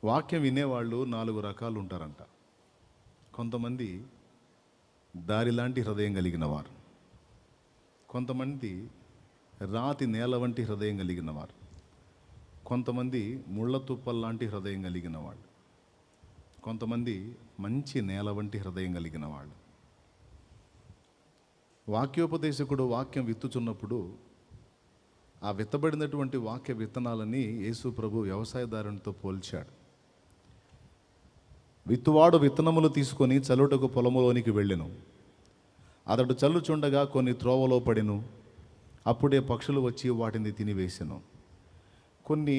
వాక్యం వినేవాళ్ళు 4 రకాలు ఉంటారంట. కొంతమంది దారిలాంటి హృదయం కలిగిన వారు, కొంతమంది రాతి నేల వంటి హృదయం కలిగిన వారు, కొంతమంది ముళ్ళ తుప్పల్లాంటి హృదయం కలిగిన వాళ్ళు, కొంతమంది మంచి నేల వంటి హృదయం కలిగిన వాళ్ళు. వాక్యోపదేశకుడు వాక్యం విత్తుచున్నప్పుడు ఆ విత్తబడినటువంటి వాక్య విత్తనాలని యేసు ప్రభు వ్యవసాయదారునితో పోల్చాడు. విత్తువాడు విత్తనములు తీసుకొని చల్లుటకు పొలములోనికి వెళ్ళెను. అతడు చల్లుచుండగా కొన్ని త్రోవలో పడెను. అప్పుడే పక్షులు వచ్చి వాటిని తినివేసెను. కొన్ని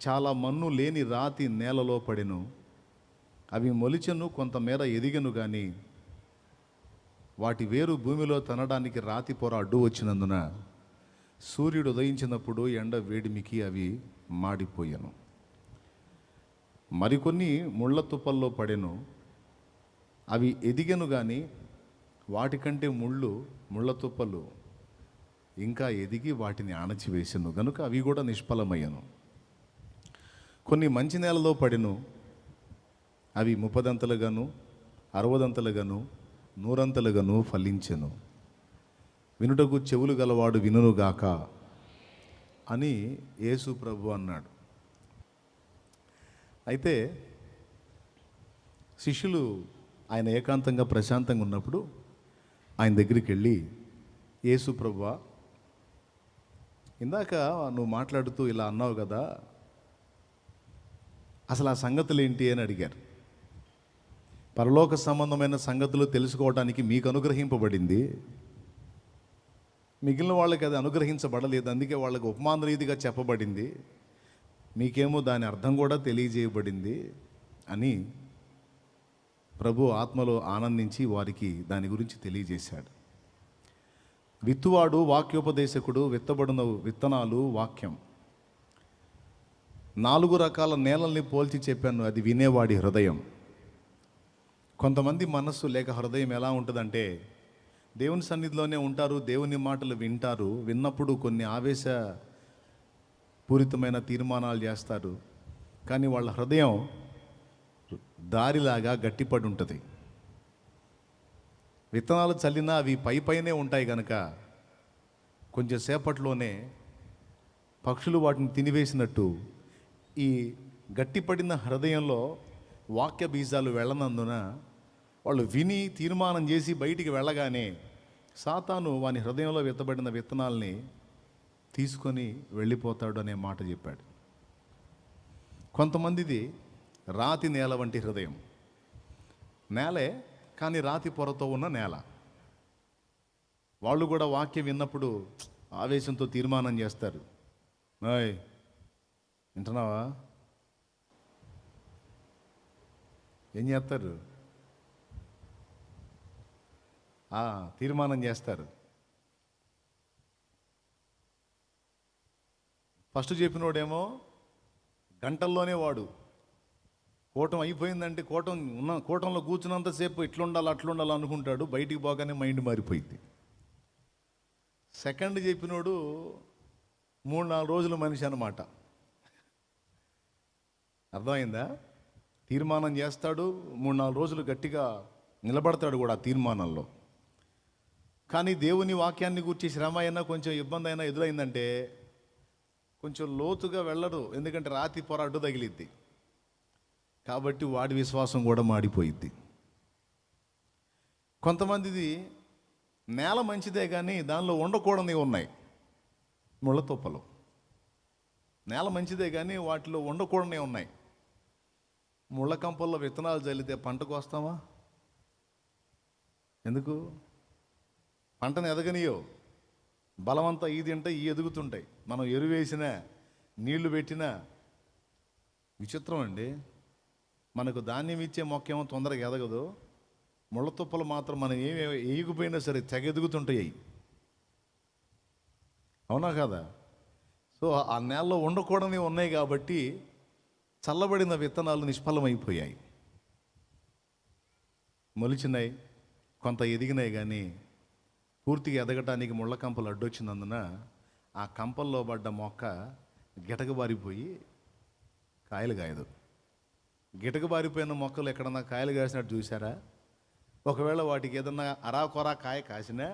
చాలా మన్ను లేని రాతి నేలలో పడెను. అవి మొలిచెను, కొంతమేర ఎదిగెను, కానీ వాటి వేరు భూమిలో తనడానికి రాతి పొర అడ్డు వచ్చినందున సూర్యుడు ఉదయించినప్పుడు ఎండ వేడిమికి అవి మాడిపోయాను. మరికొన్ని ముళ్ళ తుప్పల్లో పడెను. అవి ఎదిగెను, కానీ వాటికంటే ముళ్ళ తుప్పలు ఇంకా ఎదిగి వాటిని అణచివేసెను గనుక అవి కూడా నిష్ఫలమయ్యాను. కొన్ని మంచి నేలలో పడెను. అవి 30 60 100 ఫలించెను. వినుటకు చెవులు గలవాడు వినుగాక అని యేసు ప్రభు అన్నాడు. అయితే శిష్యులు ఆయన ఏకాంతంగా ప్రశాంతంగా ఉన్నప్పుడు ఆయన దగ్గరికి వెళ్ళి, యేసు ప్రభువా, ఇందాక నువ్వు మాట్లాడుతూ ఇలా అన్నావు కదా, అసలు ఆ సంగతులు ఏంటి అని అడిగారు. పరలోక సంబంధమైన సంగతులు తెలుసుకోవడానికి మీకు అనుగ్రహింపబడింది, మిగిలిన వాళ్ళకి అది అనుగ్రహించబడలేదు, అందుకే వాళ్ళకి ఉపమాన రీతిగా చెప్పబడింది, మీకేమో దాని అర్థం కూడా తెలియజేయబడింది అని ప్రభు ఆత్మలో ఆనందించి వారికి దాని గురించి తెలియజేశాడు. విత్తువాడు వాక్యోపదేశకుడు, విత్తబడిన విత్తనాలు వాక్యం. 4 రకాల నేలల్ని పోల్చి చెప్పాను. అది వినేవాడి హృదయం. కొంతమంది మనస్సు లేక హృదయం ఎలా ఉంటుందంటే, దేవుని సన్నిధిలోనే ఉంటారు, దేవుని మాటలు వింటారు, విన్నప్పుడు కొన్ని ఆవేశపూరితమైన తీర్మానాలు చేస్తారు, కానీ వాళ్ళ హృదయం దారిలాగా గట్టిపడి ఉంటుంది. విత్తనాలు చల్లినా అవి పైనే ఉంటాయి కనుక కొంచెం సేపట్లోనే పక్షులు వాటిని తినివేసినట్టు ఈ గట్టిపడిన హృదయంలో వాక్య బీజాలు వెళ్ళనందున వాళ్ళు విని తీర్మానం చేసి బయటికి వెళ్ళగానే సాతాను వాని హృదయంలో విత్తబడిన విత్తనాల్ని తీసుకొని వెళ్ళిపోతాడు అనే మాట చెప్పాడు. కొంతమందిది రాతి నేల వంటి హృదయం. నేలే కానీ రాతి పొరతో ఉన్న నేల. వాళ్ళు కూడా వాక్యం విన్నప్పుడు ఆవేశంతో తీర్మానం చేస్తారు. ఓయ్, వింటున్నావా? ఏం చేస్తారు? తీర్మానం చేస్తారు. ఫస్ట్ చెప్పినోడేమో గంటల్లోనే వాడు కూటం అయిపోయిందంటే కూటంలో కూర్చున్నంతసేపు ఇట్లుండాలి అట్లుండాలి అనుకుంటాడు, బయటికి పోగానే మైండ్ మారిపోయింది. సెకండ్ చెప్పినోడు 3-4 రోజుల మనిషి అన్నమాట. అర్థమైందా? తీర్మానం చేస్తాడు, 3-4 రోజులు గట్టిగా నిలబడతాడు కూడా ఆ తీర్మానంలో. కానీ దేవుని వాక్యాన్ని గురించి శ్రమ అయినా కొంచెం ఇబ్బంది అయినా ఎదురైందంటే కొంచెం లోతుగా వెళ్ళడు, ఎందుకంటే రాతి పొర అడ్డు తగిలిద్ది కాబట్టి వాడి విశ్వాసం కూడా మాడిపోయిద్ది. కొంతమందిది నేల మంచిదే కానీ దానిలో ఉండకూడనివి ఉన్నాయి, ముళ్ళ తుప్పలు. నేల మంచిదే కానీ వాటిలో ఉండకూడనివి ఉన్నాయి. ముళ్ళ కంపల్లో విత్తనాలు చల్లితే పంటకు వస్తామా? ఎందుకు? పంటను ఎదగనియో, బలమంతా ఈ తింటే ఈ ఎదుగుతుంటాయి. మనం ఎరువేసినా నీళ్లు పెట్టినా. విచిత్రం అండి, మనకు ధాన్యం ఇచ్చే మొక్క ఏమో తొందరగా ఎదగదు, ముళ్ళ తుప్పలు మాత్రం మనం ఏమి వేయకపోయినా సరే తెగ ఎదుగుతుంటాయి. అవునా కదా? సో ఆ నేలలో ఉండకూడనివి ఉన్నాయి కాబట్టి చల్లబడిన విత్తనాలు నిష్ఫలమైపోయాయి. మొలిచినాయి, కొంత ఎదిగినాయి, కానీ పూర్తిగా ఎదగటానికి ముళ్ళ కంపలు అడ్డొచ్చినందున ఆ కంపల్లో పడ్డ మొక్క గిటకబారిపోయి కాయలు కాయదు. గిటక బారిపోయిన మొక్కలు ఎక్కడన్నా కాయలు కాసినట్టు చూసారా? ఒకవేళ వాటికి ఏదన్నా అరాకొరా కాయ కాసినా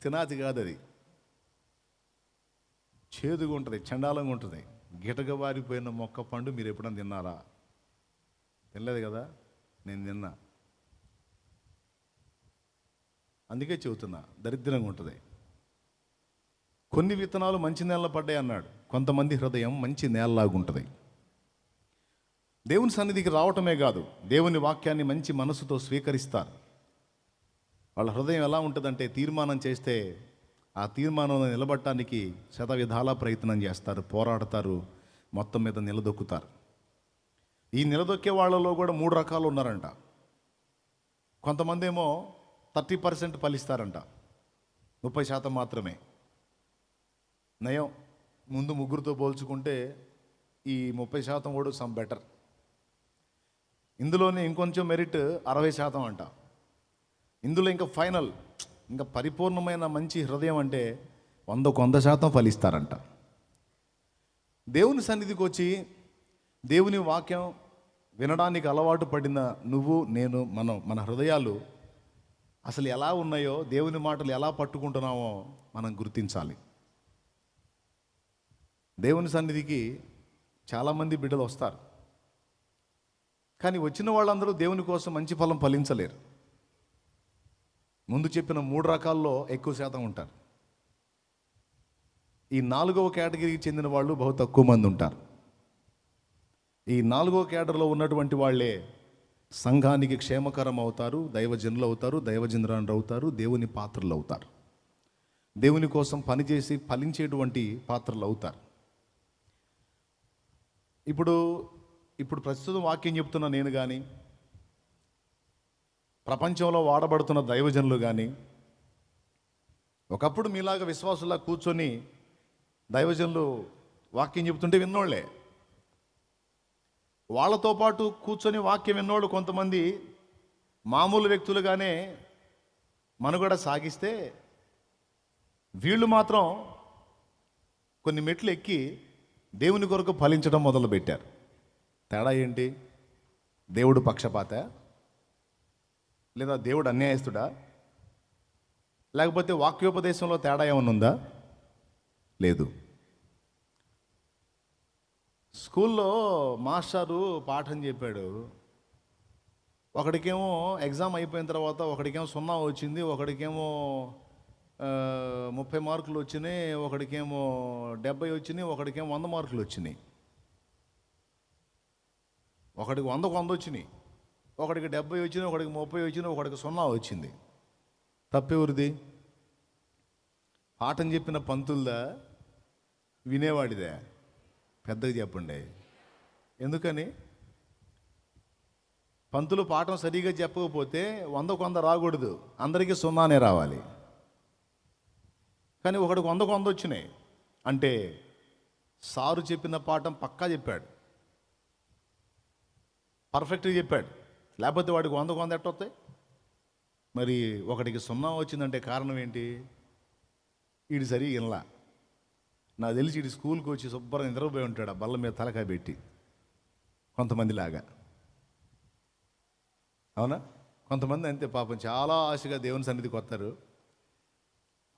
తినాది కాదు, అది చేదుగా ఉంటుంది, చండాలంగా ఉంటుంది. గిటక బారిపోయిన మొక్క పండు మీరు ఎప్పుడన్నా తిన్నారా? తినలేదు కదా. నేను తిన్నా, అందుకే చెబుతున్నా, దరిద్రంగా ఉంటుంది. కొన్ని విత్తనాలు మంచి నేలలో పడ్డాయి అన్నాడు. కొంతమంది హృదయం మంచి నేలలాగుంటుంది. దేవుని సన్నిధికి రావటమే కాదు, దేవుని వాక్యాన్ని మంచి మనసుతో స్వీకరిస్తారు. వాళ్ళ హృదయం ఎలా ఉంటుందంటే, తీర్మానం చేస్తే ఆ తీర్మానంలో నిలబడటానికి శతవిధాలా ప్రయత్నం చేస్తారు, పోరాడతారు, మొత్తం మీద నిలదొక్కుతారు. ఈ నిలదొక్కే వాళ్ళలో కూడా 3 రకాలు ఉన్నారంట. కొంతమంది ఏమో 30% ఫలిస్తారంట, 30% మాత్రమే. నయం, ముందు ముగ్గురితో పోల్చుకుంటే ఈ 30% కూడా సమ్ బెటర్. ఇందులోనే ఇంకొంచెం మెరిట్ 60% అంట. ఇందులో ఇంకా ఫైనల్, ఇంకా పరిపూర్ణమైన మంచి హృదయం అంటే 100% ఫలిస్తారంట. దేవుని సన్నిధికి వచ్చి దేవుని వాక్యం వినడానికి అలవాటు పడిన నువ్వు నేను మన హృదయాలు అసలు ఎలా ఉన్నాయో, దేవుని మాటలు ఎలా పట్టుకుంటున్నామో మనం గుర్తించాలి. దేవుని సన్నిధికి చాలామంది బిడ్డలు వస్తారు, కానీ వచ్చిన వాళ్ళందరూ దేవుని కోసం మంచి ఫలం ఫలించలేరు. ముందు చెప్పిన 3 రకాల్లో ఎక్కువ శాతం ఉంటారు. ఈ 4వ కేటగిరీకి చెందిన వాళ్ళు బహు తక్కువ మంది ఉంటారు. ఈ 4వ కేటగిరీలో ఉన్నటువంటి వాళ్ళే సంఘానికి క్షేమకరం అవుతారు, దైవజనులు అవుతారు, దైవజనురాలు అవుతారు, దేవుని పాత్రలు అవుతారు, దేవుని కోసం పనిచేసి ఫలించేటువంటి పాత్రలు అవుతారు. ఇప్పుడు ప్రస్తుతం వాక్యం చెప్తున్న నేను కానీ, ప్రపంచంలో వాడబడుతున్న దైవజనులు కానీ, ఒకప్పుడు మీలాగా విశ్వాసులా కూర్చొని దైవజనులు వాక్యం చెప్తుంటే విన్నోళ్లే. వాళ్ళతో పాటు కూర్చొని వాక్యం విన్నోళ్ళు కొంతమంది మామూలు వ్యక్తులుగానే మనుగడ సాగిస్తే, వీళ్ళు మాత్రం కొన్ని మెట్లు ఎక్కి దేవుని కొరకు ఫలించడం మొదలుపెట్టారు. తేడా ఏంటి? దేవుడు పక్షపాత, లేదా దేవుడు అన్యాయస్తుడా, లేకపోతే వాక్యోపదేశంలో తేడా ఏమైనా ఉందా? లేదు. స్కూల్లో మాస్టారు పాఠం చెప్పాడు, ఒకడికేమో ఎగ్జామ్ అయిపోయిన తర్వాత ఒకడికేమో 0 వచ్చింది, ఒకడికేమో 30 మార్కులు వచ్చినాయి, ఒకడికేమో 70 వచ్చినాయి, ఒకడికేమో 100 మార్కులు వచ్చినాయి. ఒకడికి 100కు 100 వచ్చినాయి, ఒకడికి 70 వచ్చినాయి, ఒకడికి 30 వచ్చినాయి, ఒకడికి 0 వచ్చింది. తప్పెవరిది? పాఠం చెప్పిన పంతులదా, వినేవాడిదే? పెద్దగా చెప్పండి. ఎందుకని? పంతులు పాఠం సరిగా చెప్పకపోతే 100కు 100 రాకూడదు, అందరికీ 0నే రావాలి. కానీ ఒకడికి 100కు 100 వచ్చినాయి అంటే సారు చెప్పిన పాఠం పక్కా చెప్పాడు, పర్ఫెక్ట్గా చెప్పాడు. లేకపోతే వాడికి 100కు 100 ఎట్టొస్తాయి? మరి ఒకడికి 0 వచ్చిందంటే కారణం ఏంటి? వీడు సరిగా వినలా. నాకు తెలిసి వీడి స్కూల్కి వచ్చి శుభ్రంగా నిద్రపోయి ఉంటాడు, ఆ బల్ల మీద తలకాయ పెట్టి, కొంతమందిలాగా. అవునా? కొంతమంది అంతే పాపం, చాలా ఆశగా దేవుని సన్నిధికి వస్తారు.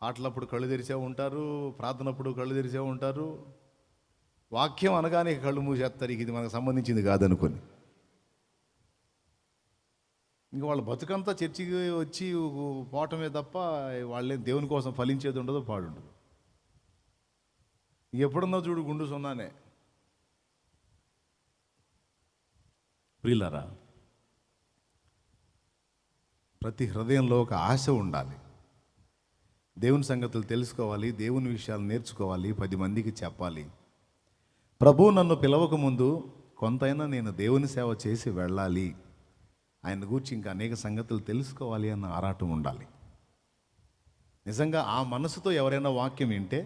ఆటలప్పుడు కళ్ళు తెరిచే ఉంటారు, ప్రార్థనప్పుడు కళ్ళు తెరిచే ఉంటారు, వాక్యం అనగానే కళ్ళు మూసేస్తారు, ఇది మనకు సంబంధించింది కాదనుకొని. ఇంకా వాళ్ళ బతుకంతా చర్చికి వచ్చి పోవటమే తప్ప వాళ్ళేం దేవుని కోసం ఫలించేది ఉండదు, పాడుండదు. ఎప్పుడున్నా చూడు గుండు 0నే. ప్రియులారా, ప్రతి హృదయంలో ఒక ఆశ ఉండాలి. దేవుని సంగతులు తెలుసుకోవాలి, దేవుని విషయాలు నేర్చుకోవాలి, 10 మందికి చెప్పాలి. ప్రభువు నన్ను పిలవక ముందు కొంతైనా నేను దేవుని సేవ చేసి వెళ్ళాలి, ఆయన గురించి ఇంకా అనేక సంగతులు తెలుసుకోవాలి అన్న ఆరాటం ఉండాలి. నిజంగా ఆ మనసుతో ఎవరైనా వాక్యం వింటే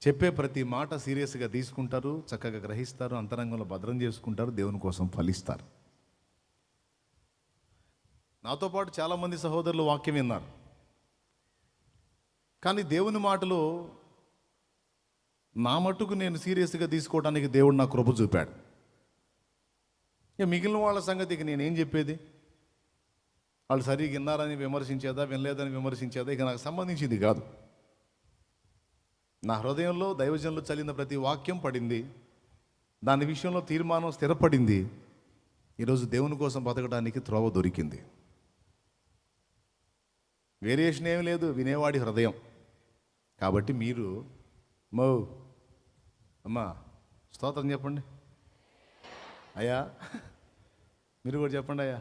చెప్పే ప్రతి మాట సీరియస్గా తీసుకుంటారు, చక్కగా గ్రహిస్తారు, అంతరంగంలో భద్రం చేసుకుంటారు, దేవుని కోసం ఫలిస్తారు. నాతో పాటు చాలామంది సహోదరులు వాక్యం విన్నారు, కానీ దేవుని మాటలు నా మట్టుకు నేను సీరియస్గా తీసుకోవడానికి దేవుడు నా కృప చూపాడు. ఇక మిగిలిన వాళ్ళ సంగతి ఇక నేనేం చెప్పేది? వాళ్ళు సరిగ్గా విన్నారని విమర్శించేదా, వినలేదని విమర్శించేదా ఇక నాకు సంబంధించింది కాదు. నా హృదయంలో దైవజనులు చల్లిన ప్రతి వాక్యం పడింది, దాని విషయంలో తీర్మానం స్థిరపడింది. ఈరోజు దేవుని కోసం బతకడానికి త్రోవ దొరికింది. వేరియేషన్ ఏమి లేదు, వినేవాడి హృదయం. కాబట్టి మీరు అమ్మా స్తోత్రం చెప్పండి అయ్యా, మీరు కూడా చెప్పండి అయ్యా.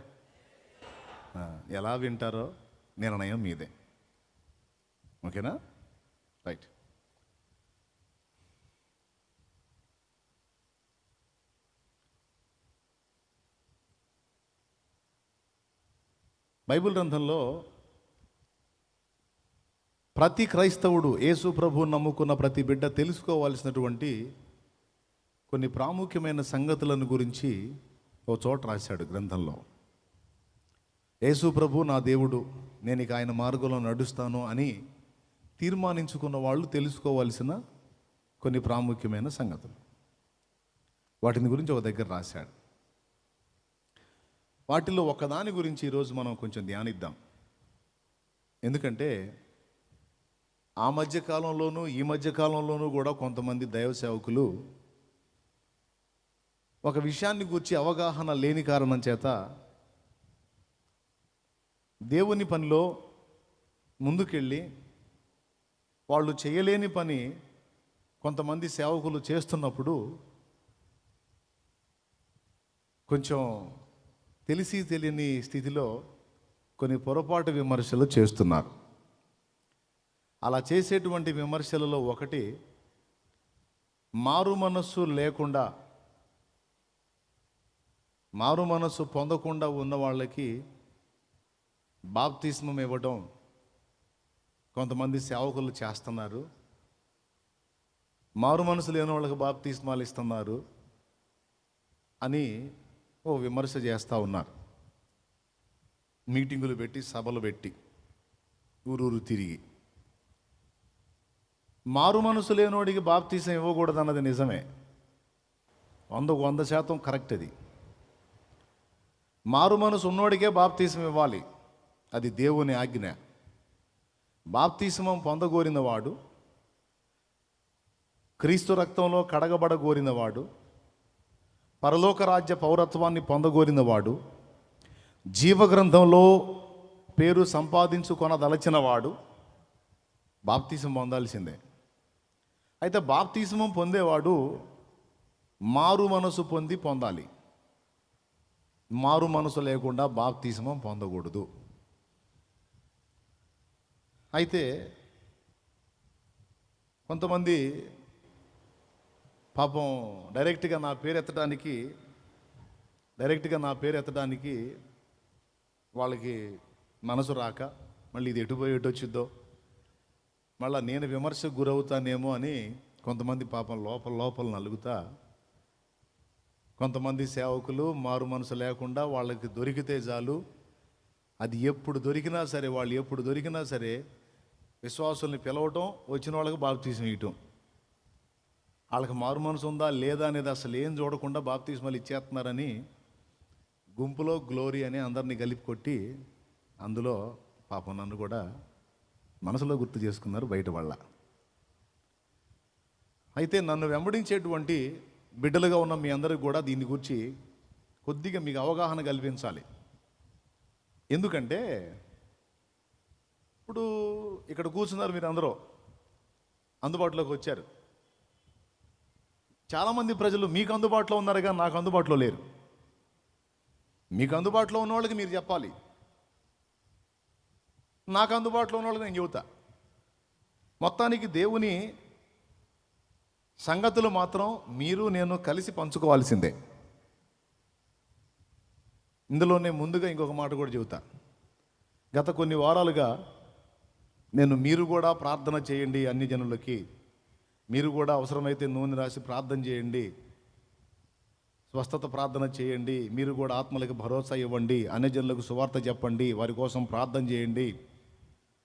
ఎలా వింటారో నిర్ణయం మీదే. ఓకేనా? రైట్. బైబిల్ గ్రంథంలో ప్రతి క్రైస్తవుడు, యేసు ప్రభువుని నమ్ముకున్న ప్రతి బిడ్డ తెలుసుకోవాల్సినటువంటి కొన్ని ప్రాముఖ్యమైన సంగతులను గురించి ఓ చోట రాశాడు గ్రంథంలో. యేసు ప్రభు నా దేవుడు, నేను ఇక ఆయన మార్గంలో నడుస్తాను అని తీర్మానించుకున్న వాళ్ళు తెలుసుకోవాల్సిన కొన్ని ప్రాముఖ్యమైన సంగతులు, వాటిని గురించి ఒక దగ్గర రాశాడు. వాటిల్లో ఒకదాని గురించి ఈరోజు మనం కొంచెం ధ్యానిద్దాం. ఎందుకంటే ఆ మధ్యకాలంలోనూ ఈ మధ్యకాలంలోనూ కూడా కొంతమంది దైవ సేవకులు ఒక విషయాన్ని గురించి అవగాహన లేని కారణం చేత దేవుని పనిలో ముందుకెళ్ళి వాళ్ళు చేయలేని పని కొంతమంది సేవకులు చేస్తున్నప్పుడు కొంచెం తెలిసి తెలియని స్థితిలో కొన్ని పొరపాటు విమర్శలు చేస్తున్నారు. అలా చేసేటువంటి విమర్శలలో ఒకటి, మారు మనస్సు పొందకుండా ఉన్న వాళ్ళకి బాప్తిస్మం ఇవ్వడం కొంతమంది సేవకులు చేస్తున్నారు. మారు మనసు లేని వాళ్ళకి బాప్తిస్మాలు ఇస్తున్నారు అని ఓ విమర్శ చేస్తూ ఉన్నారు. మీటింగులు పెట్టి, సభలు పెట్టి, ఊరూరు తిరిగి. మారు మనసు లేనోడికి బాప్తిసం ఇవ్వకూడదు అన్నది నిజమే, 100% కరెక్ట్. అది మారు మనసు ఉన్నోడికే బాప్తిసం ఇవ్వాలి, అది దేవుని ఆజ్ఞ. బాప్తిస్మం పొందగోరినవాడు, క్రీస్తు రక్తంలో కడగబడగోరినవాడు, పరలోక రాజ్య పౌరత్వాన్ని పొందగోరినవాడు, జీవగ్రంథంలో పేరు సంపాదించుకొనదలచినవాడు బాప్తిసం పొందాల్సిందే. అయితే బాప్తిస్మం పొందేవాడు మారు మనసు పొందాలి. మారు మనసు లేకుండా బాప్తిస్మం పొందకూడదు. అయితే కొంతమంది పాపం డైరెక్ట్గా నా పేరు ఎత్తడానికి వాళ్ళకి మనసు రాక, మళ్ళీ ఇది ఎటుపోయి ఎటు వచ్చిద్దో, మళ్ళీ నేను విమర్శకు గురవుతానేమో అని కొంతమంది పాపం లోపల నలుగుతా, కొంతమంది సేవకులు మారు మనసు లేకుండా వాళ్ళకి దొరికితే చాలు, అది ఎప్పుడు దొరికినా సరే విశ్వాసుల్ని పిలవటం, వచ్చిన వాళ్ళకి బాప్తిసం ఇవ్వటం. వాళ్ళకి మారు మనసు ఉందా లేదా అనేది అసలు ఏం చూడకుండా బాప్తిస్మాలు ఇచ్చేస్తున్నారని గుంపులో గ్లోరీ అని అందరినీ కలిపి కొట్టి, అందులో పాపం నన్ను కూడా మనసులో గుర్తు చేసుకున్నారు బయట వాళ్ళ. అయితే నన్ను వెంబడించేటువంటి బిడ్డలుగా ఉన్న మీ అందరికి కూడా దీని గురించి కొద్దిగా మీకు అవగాహన కల్పించాలి. ఎందుకంటే ఇప్పుడు ఇక్కడ కూర్చున్నారు, మీరు అందరూ అందుబాటులోకి వచ్చారు. చాలామంది ప్రజలు మీకు అందుబాటులో ఉన్నారు కానీ నాకు అందుబాటులో లేరు. మీకు అందుబాటులో ఉన్న వాళ్ళకి మీరు చెప్పాలి, నాకు అందుబాటులో ఉన్న వాళ్ళకి నేను చెబుతా. మొత్తానికి దేవుని సంగతులు మాత్రం మీరు నేను కలిసి పంచుకోవాల్సిందే. ఇందులోనే ముందుగా ఇంకొక మాట కూడా చెబుతా. గత కొన్ని వారాలుగా మీరు కూడా ప్రార్థన చేయండి, అన్ని జనులకి మీరు కూడా అవసరమైతే నూనె రాసి ప్రార్థన చేయండి, స్వస్థత ప్రార్థన చేయండి, మీరు కూడా ఆత్మలకు భరోసా ఇవ్వండి, అన్ని జనులకు సువార్త చెప్పండి, వారి కోసం ప్రార్థన చేయండి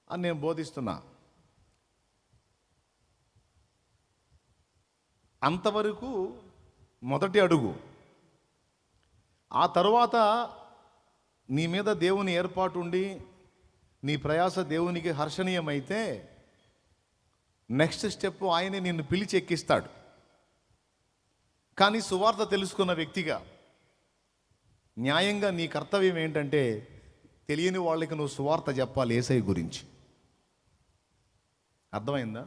అని నేను బోధిస్తున్నా. అంతవరకు మొదటి అడుగు. ఆ తర్వాత నీ మీద దేవుని ఏర్పాటు ఉండి నీ ప్రయాస దేవునికి హర్షణీయమైతే నెక్స్ట్ స్టెప్ ఆయనే నిన్ను పిలిచి ఎక్కిస్తాడు. కానీ సువార్త తెలుసుకున్న వ్యక్తిగా న్యాయంగా నీ కర్తవ్యం ఏంటంటే తెలియని వాళ్ళకి నువ్వు సువార్త చెప్పాలి యేసయ్య గురించి. అర్థమైందా?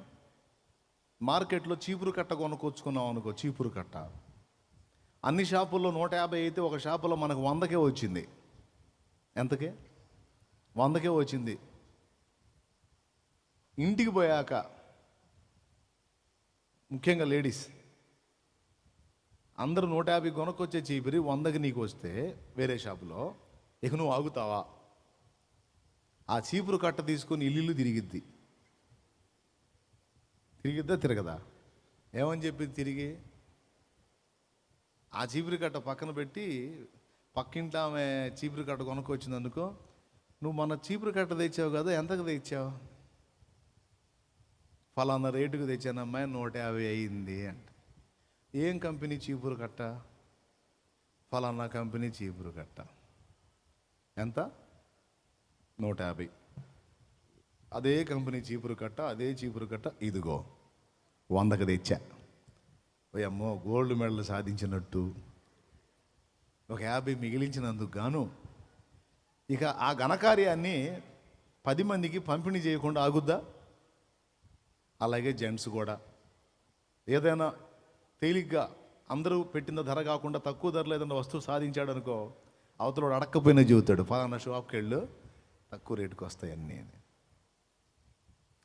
మార్కెట్లో చీపురు కట్ట కొనుక్కొచ్చుకున్నావు అనుకో, చీపురు కట్ట అన్ని షాపుల్లో 150 అయితే ఒక షాపులో మనకు 100కే వచ్చింది. ఎంతకే? 100కే వచ్చింది. ఇంటికి పోయాక ముఖ్యంగా లేడీస్ అందరూ 150 కొనుక్కొచ్చే చీపురి 100కి నీకు వస్తే వేరే షాపులో ఇక నువ్వు ఆగుతావా? ఆ చీపురు కట్ట తీసుకొని ఇల్లు తిరిగిద్దా తిరగదా? ఏమని చెప్పింది తిరిగి? ఆ చీపురు కట్ట పక్కన పెట్టి పక్కింటి ఆమె చీపురు కట్ట కొనుక్కొచ్చింది అనుకో, నువ్వు మన చీపురు కట్ట తెచ్చావు కదా, ఎంతకు తెచ్చావు? ఫలానా రేటుకు తెచ్చానమ్మా, 150 అయ్యింది అంటే. ఏం కంపెనీ చీపురు కట్ట? ఫలానా కంపెనీ చీపురు కట్ట. ఎంత? 150. అదే కంపెనీ చీపురు కట్ట, అదే చీపురు కట్ట ఇదిగో 100కి తెచ్చా. అమ్మో, గోల్డ్ మెడల్ సాధించినట్టు ఒక 50 మిగిలించినందుకు గాను ఇక ఆ ఘనకార్యాన్ని 10 మందికి పంపిణీ చేయకుండా ఆగుద్దా? అలాగే జెంట్స్ కూడా ఏదైనా తేలిగ్గా అందరూ పెట్టిన ధర కాకుండా తక్కువ ధరలో ఏదైనా వస్తువు సాధించాడు అనుకో, అవతలోడు అడక్కపోయినా చెబుతాడు, ఫలానా షాప్కి వెళ్ళు తక్కువ రేటుకి వస్తాయన్నీ అని.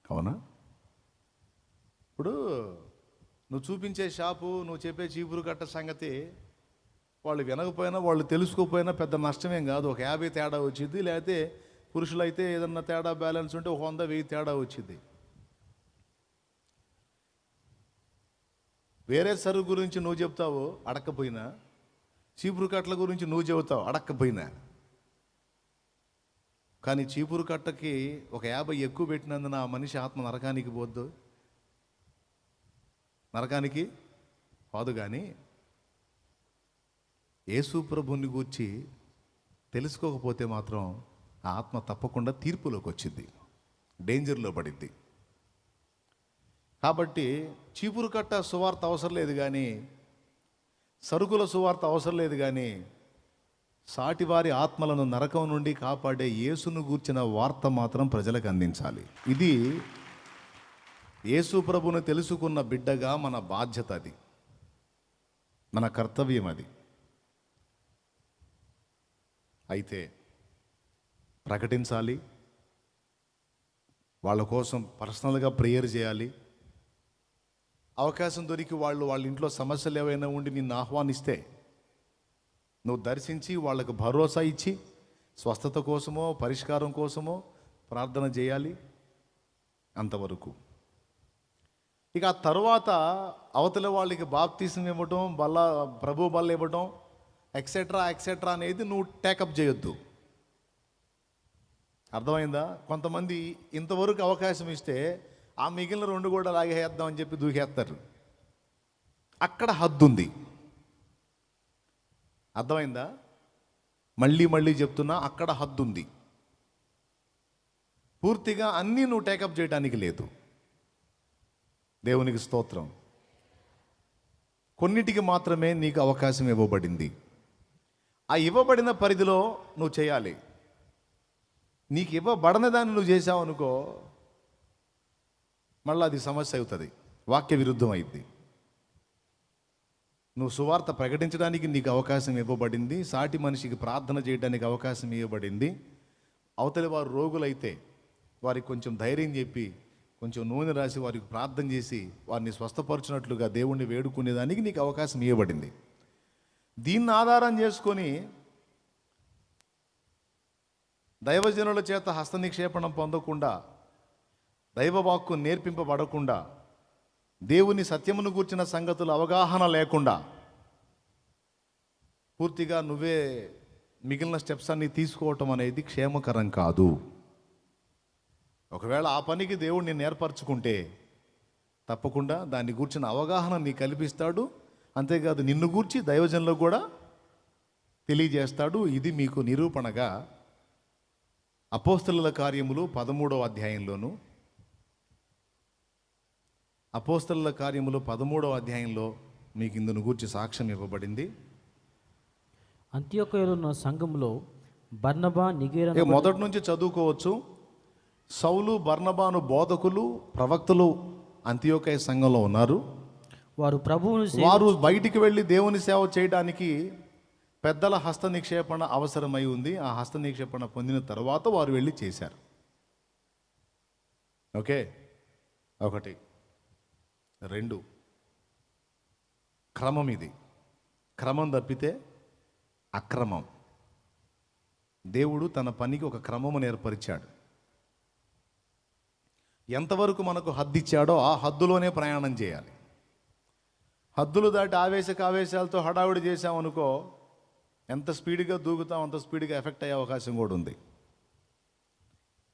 అవునా? ఇప్పుడు నువ్వు చూపించే షాపు, నువ్వు చెప్పే చీపురు కట్ట సంగతి వాళ్ళు వినకపోయినా, వాళ్ళు తెలుసుకోకపోయినా పెద్ద నష్టమేం కాదు. ఒక 50 తేడా వచ్చింది, లేకపోతే పురుషులైతే ఏదన్నా తేడా బ్యాలెన్స్ ఉంటే ఒక 100, 1000 తేడా వచ్చింది. వేరే సరుకు గురించి నువ్వు చెప్తావు అడక్కపోయినా, చీపురు కట్టల గురించి నువ్వు చెబుతావు అడక్కపోయినా. కానీ చీపురు కట్టకి ఒక 50 ఎక్కువ పెట్టినందున ఆ మనిషి ఆత్మ నరకానికి పోద్దు? నరకానికి పోదు. కానీ యేసు ప్రభుని గూర్చి తెలుసుకోకపోతే మాత్రం ఆ ఆత్మ తప్పకుండా తీర్పులోకి వచ్చింది, డేంజర్లో పడిద్ది. కాబట్టి చీపురు కట్ట సువార్త అవసరం లేదు, కానీ సరుకుల సువార్త అవసరం లేదు, కానీ సాటివారి ఆత్మలను నరకం నుండి కాపాడే యేసును గూర్చిన వార్త మాత్రం ప్రజలకు అందించాలి. ఇది యేసు ప్రభును తెలుసుకున్న బిడ్డగా మన బాధ్యత, అది మన కర్తవ్యం. అది అయితే ప్రకటించాలి, వాళ్ళ కోసం పర్సనల్గా ప్రేయర్ చేయాలి. అవకాశం దొరికి వాళ్ళ ఇంట్లో సమస్యలు ఏవైనా ఉండి నిన్ను ఆహ్వానిస్తే నువ్వు దర్శించి వాళ్ళకు భరోసా ఇచ్చి స్వస్థత కోసమో పరిష్కారం కోసమో ప్రార్థన చేయాలి. అంతవరకు. ఇక ఆ తర్వాత అవతల వాళ్ళకి బాప్తీసం ఇవ్వటం, ప్రభు బల్ల ఇవ్వటం, ఎక్సెట్రా ఎక్సెట్రా అనేది నువ్వు టేకప్ చేయొద్దు. అర్థమైందా? కొంతమంది ఇంతవరకు అవకాశం ఇస్తే ఆ మిగిలిన 2 కూడా లాగేద్దామని చెప్పి దూకేస్తారు. అక్కడ హద్దు ఉంది. అర్థమైందా? మళ్ళీ చెప్తున్నా, అక్కడ హద్దు ఉంది. పూర్తిగా అన్నీ నువ్వు టేకప్ చేయడానికి లేదు. దేవునికి స్తోత్రం. కొన్నిటికి మాత్రమే నీకు అవకాశం ఇవ్వబడింది. ఆ ఇవ్వబడిన పరిధిలో నువ్వు చేయాలి. నీకు ఇవ్వబడిన దాన్ని నువ్వు చేసావు అనుకో, మళ్ళీ అది సమస్య అవుతుంది, వాక్య విరుద్ధం అయింది. నువ్వు సువార్త ప్రకటించడానికి నీకు అవకాశం ఇవ్వబడింది, సాటి మనిషికి ప్రార్థన చేయడానికి అవకాశం ఇవ్వబడింది. అవతలి వారు రోగులైతే వారికి కొంచెం ధైర్యం చెప్పి, కొంచెం నూనె రాసి వారికి ప్రార్థన చేసి వారిని స్వస్థపరచినట్లుగా దేవుణ్ణి వేడుకునేదానికి నీకు అవకాశం ఇవ్వబడింది. దీన్ని ఆధారం చేసుకొని దైవజనుల చేత హస్తనిక్షేపణం పొందకుండా, దైవవాక్కు నేర్పింపబడకుండా, దేవుని సత్యమును గూర్చిన సంగతులు అవగాహన లేకుండా పూర్తిగా నువ్వే మిగిలిన స్టెప్స్ అన్ని తీసుకోవటం అనేది క్షేమకరం కాదు. ఒకవేళ ఆ పనికి దేవుడు నిన్ను ఏర్పరచుకుంటే తప్పకుండా దాన్ని గూర్చిన అవగాహన నీ కల్పిస్తాడు. అంతేకాదు, నిన్ను గూర్చి దైవజనులకు కూడా తెలియజేస్తాడు. ఇది మీకు నిరూపణగా అపోస్తలుల కార్యములు 13వ అధ్యాయంలోను, అపోస్తలుల కార్యములు 13వ అధ్యాయంలో మీకు ఇందును గూర్చి సాక్ష్యం ఇవ్వబడింది. అంత్యోకయలో ఉన్న సంఘంలో బర్నబా నిగేర మొదటి నుంచి చదువుకోవచ్చు. సౌలు బర్నబాను బోధకులు ప్రవక్తలు అంత్యోకయ సంఘంలో ఉన్నారు. వారు బయటికి వెళ్ళి దేవుని సేవ చేయడానికి పెద్దల హస్త నిక్షేపణ అవసరమై ఉంది. ఆ హస్త నిక్షేపణ పొందిన తర్వాత వారు వెళ్ళి చేశారు. ఓకే, 1. 2, క్రమం. ఇది క్రమం తప్పితే అక్రమం. దేవుడు తన పనికి ఒక క్రమమును ఏర్పరిచాడు. ఎంతవరకు మనకు హద్దు ఇచ్చాడో ఆ హద్దులోనే ప్రయాణం చేయాలి. హద్దులు దాటి ఆవేశాలతో హడావుడి చేసామనుకో, ఎంత స్పీడ్గా దూకుతాం అంత స్పీడ్గా ఎఫెక్ట్ అయ్యే అవకాశం కూడా ఉంది.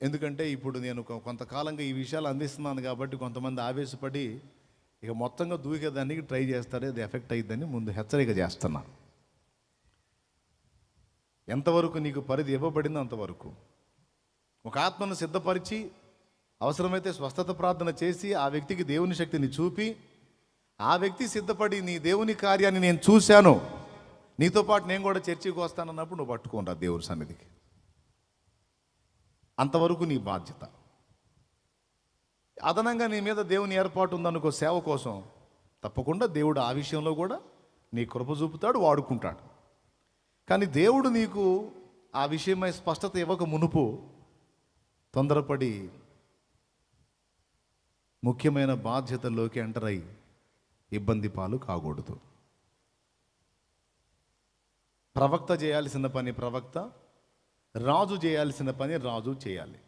ఎందుకంటే ఇప్పుడు నేను కొంతకాలంగా ఈ విషయాలు అందిస్తున్నాను కాబట్టి కొంతమంది ఆవేశపడి ఇక మొత్తంగా దూకేదానికి ట్రై చేస్తారే, అది ఎఫెక్ట్ అయ్యిద్దని ముందు హెచ్చరిక చేస్తున్నా. ఎంతవరకు నీకు పరిధి ఇవ్వబడిందో అంతవరకు. ఒక ఆత్మను సిద్ధపరిచి అవసరమైతే స్వస్థత ప్రార్థన చేసి ఆ వ్యక్తికి దేవుని శక్తిని చూపి, ఆ వ్యక్తి సిద్ధపడి నీ దేవుని కార్యాన్ని నేను చూశాను, నీతో పాటు నేను కూడా చర్చికి వస్తానన్నప్పుడు నువ్వు పట్టుకోనరా దేవుని సన్నిధికి. అంతవరకు నీ బాధ్యత. అదనంగా నీ మీద దేవుని ఏర్పాటు ఉందనుకో సేవ కోసం, తప్పకుండా దేవుడు ఆ విషయంలో కూడా నీ కృప చూపుతాడు, వాడుకుంటాడు. కానీ దేవుడు నీకు ఆ విషయమై స్పష్టత ఇవ్వక మునుపు తొందరపడి ముఖ్యమైన బాధ్యతల్లోకి ఎంటర్ అయ్యి ఇబ్బంది పాలు కాకూడదు. ప్రవక్త చేయాల్సిన పని ప్రవక్త, రాజు చేయాల్సిన పని రాజు చేయాలి.